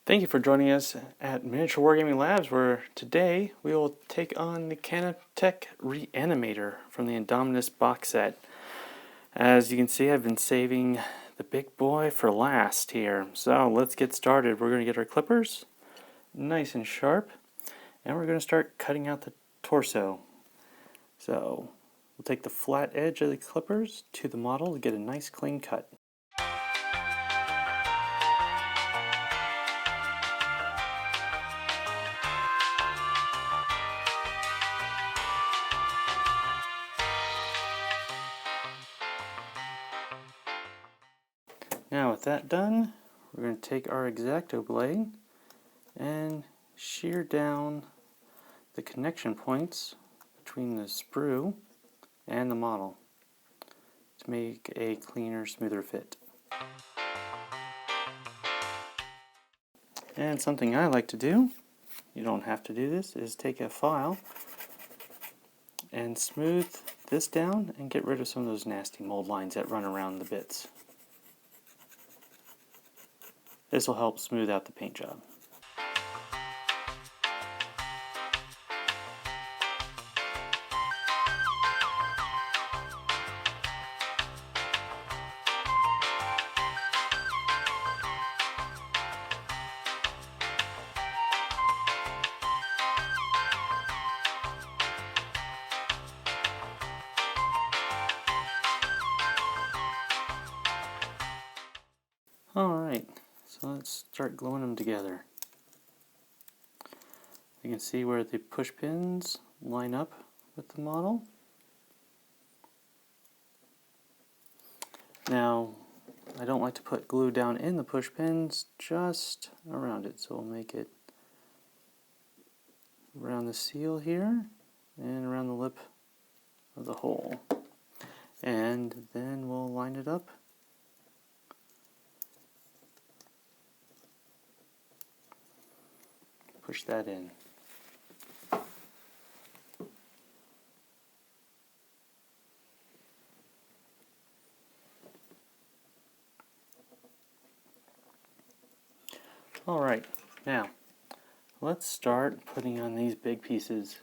Thank you for joining us at Miniature Wargaming Labs, where today we will take on the Canoptek Reanimator from the Indomnitus box set. As you can see, I've been saving the big boy for last here. So let's get started. We're going to get our clippers nice and sharp, and we're going to start cutting out the torso. So we'll take the flat edge of the clippers to the model to get a nice clean cut. Now with that done, we're going to take our X-Acto blade and shear down the connection points between the sprue and the model to make a cleaner, smoother fit. And something I like to do, you don't have to do this, is take a file and smooth this down and get rid of some of those nasty mold lines that run around the bits. This will help smooth out the paint job. Alright, so let's start gluing them together. You can see where the push pins line up with the model. Now, I don't like to put glue down in the push pins, just around it. So we'll make it around the seal here and around the lip of the hole. And then we'll line it up. Push that in. Alright, now let's start putting on these big pieces.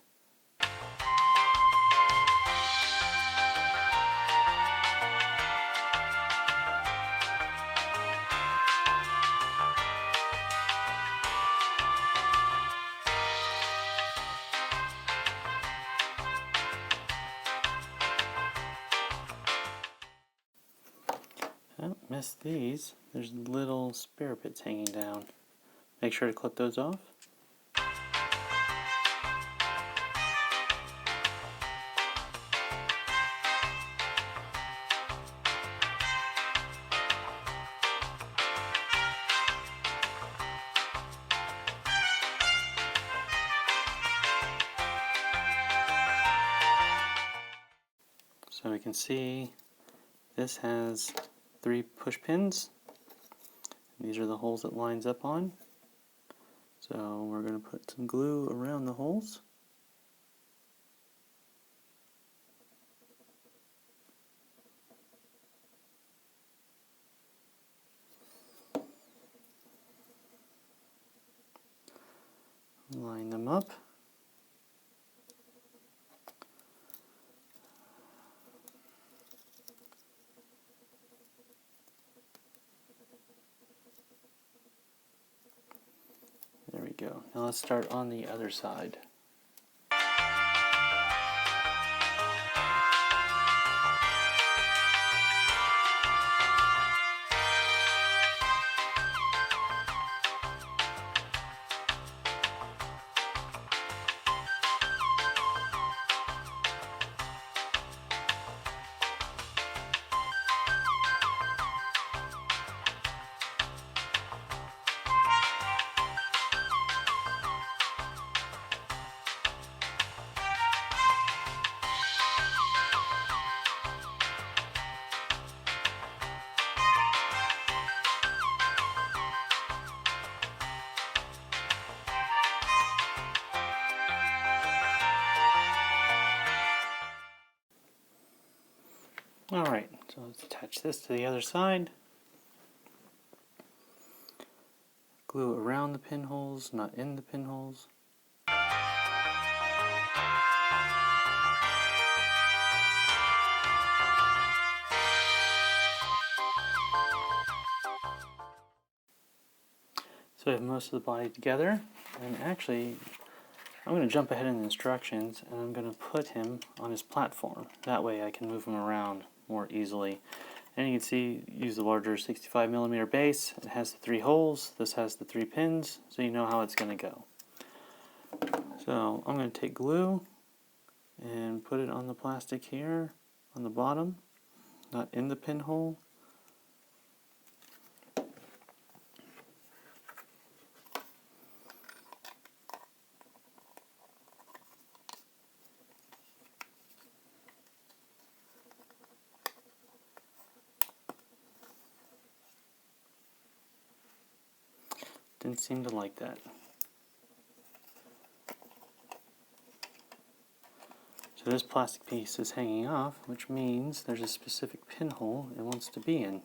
Oh, missed these. There's little spare bits hanging down. Make sure to clip those off. So we can see this has 3 push pins. These are the holes it lines up on. So we're going to put some glue around the holes. Line them up. There we go. Now let's start on the other side. Alright, so let's attach this to the other side. glue around the pinholes, not in the pinholes. So I have most of the body together, and actually I'm going to jump ahead in the instructions and I'm going to put him on his platform. That way I can move him around more easily. And you can see, use the larger 65mm base. It has the 3 holes, this has the 3 pins, so you know how it's going to go. So I'm going to take glue and put it on the plastic here on the bottom, not in the pinhole. Didn't seem to like that. So this plastic piece is hanging off, which means there's a specific pinhole it wants to be in.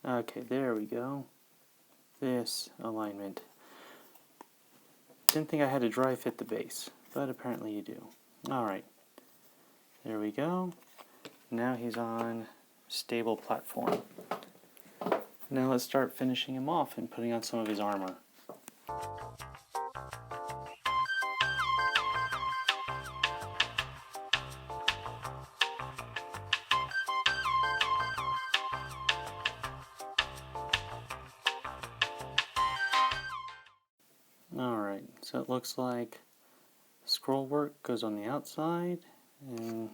Okay, there we go. This alignment. Didn't think I had to dry fit the base, but apparently you do. Alright, there we go. Now he's on stable platform. Now let's start finishing him off and putting on some of his armor. Alright, so it looks like scroll work goes on the outside and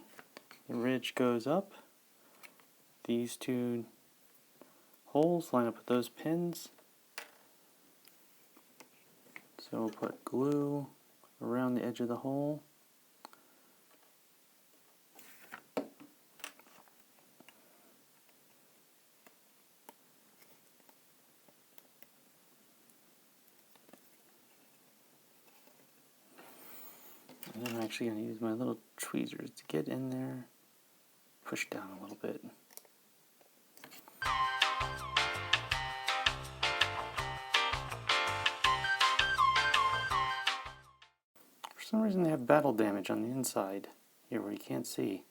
the ridge goes up. These 2 holes line up with those pins. So we'll put glue around the edge of the hole. And I'm actually going to use my little tweezers to get in there, push down a little bit. For some reason they have battle damage on the inside here where you can't see.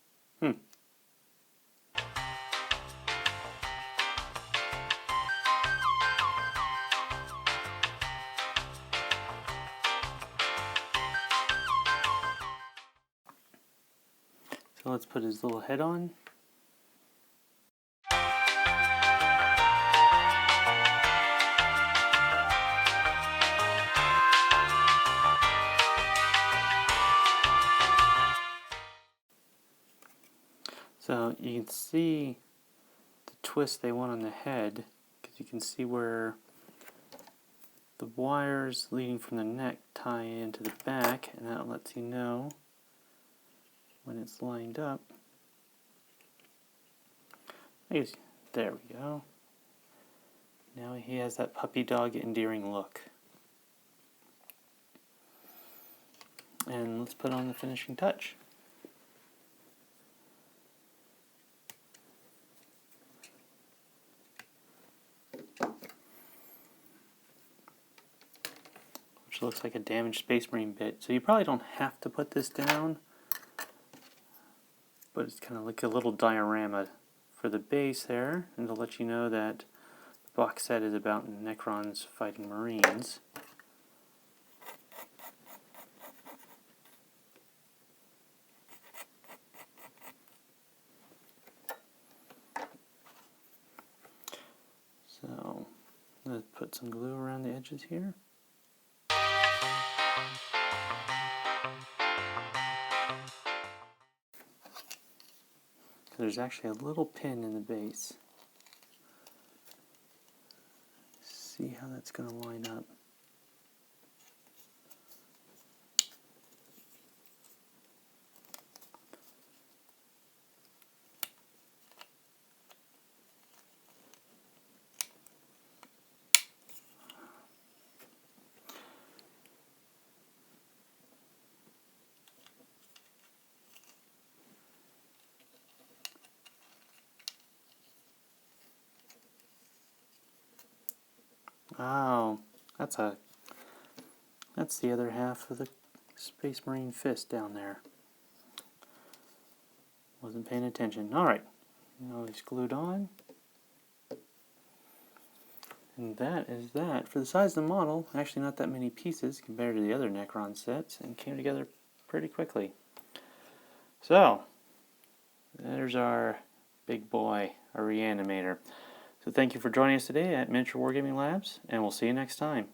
So let's put his little head on. So you can see the twist they want on the head, because you can see where the wires leading from the neck tie into the back, and that lets you know when it's lined up. There we go. Now he has that puppy dog endearing look. And let's put on the finishing touch. Which looks like a damaged Space Marine bit. So you probably don't have to put this down, but it's kind of like a little diorama for the base there, and to let you know that the box set is about Necrons fighting Marines. So let's put some glue around the edges here. There's actually a little pin in the base. See how that's going to line up. Oh, that's the other half of the Space Marine fist down there. Wasn't paying attention. Alright, now it's glued on. And that is that. For the size of the model, actually not that many pieces compared to the other Necron sets, and came together pretty quickly. So, there's our big boy, our Reanimator. So thank you for joining us today at Miniature Wargaming Labs, and we'll see you next time.